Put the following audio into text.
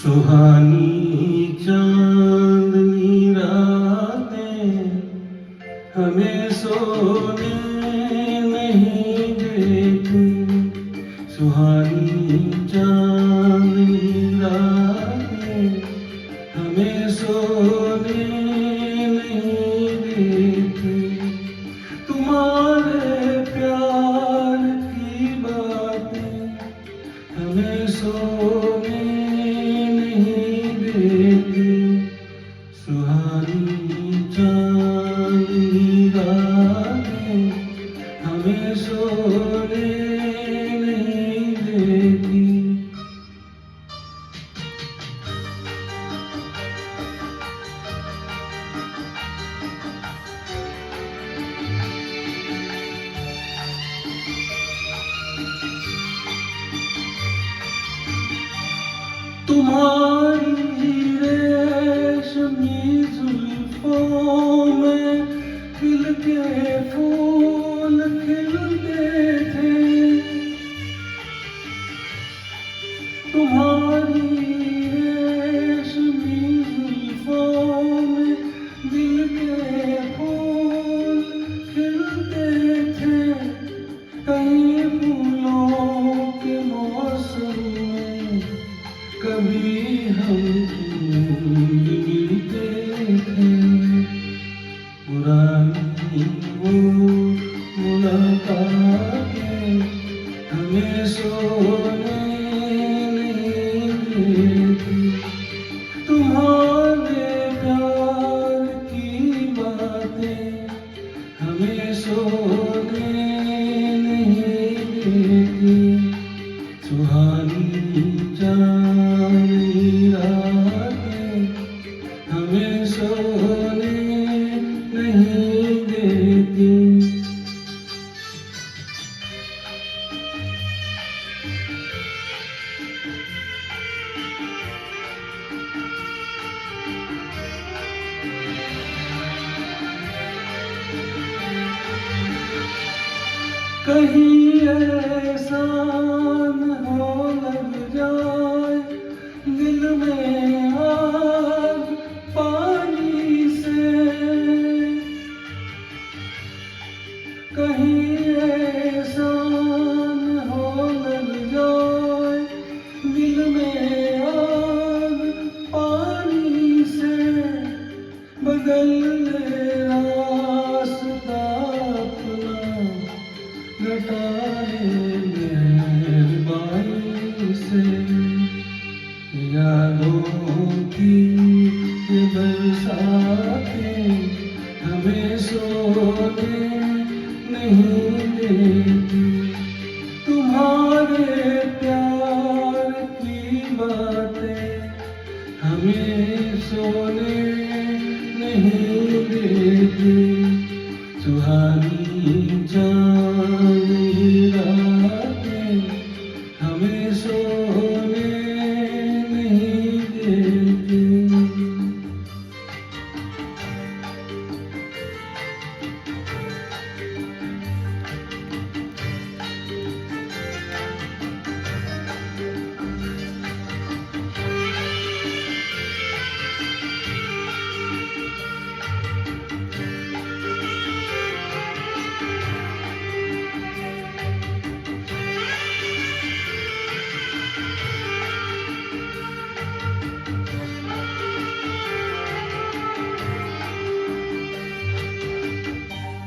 सुहानी चांदनी रातें हमें सोने नहीं देती। सुहानी चांदनी रातें हमें सोने नहीं देती। तुम्हारे प्यार की बातें हमें सोने नहीं देती। सुहानी चांदनी रातें हमें सोने नहीं देती। तुम्हारी रेशमी जुल्फों में खिल के फूल खिलते थे। तुम्हारी रेशमी जुल्फों में दिल के फूल खिलते थे। कहीं फूलों के मौसम में कभी हम फूल मिलते थे। पुरानी वो मुलाकातें हमें सोने नहीं देती। तुम्हारे प्यार की बातें हमें सोने नहीं देती। सुहानी चांदनी रातें हमें सोने नहीं देती। कहीं ऐसा न हो लग जाए दिल में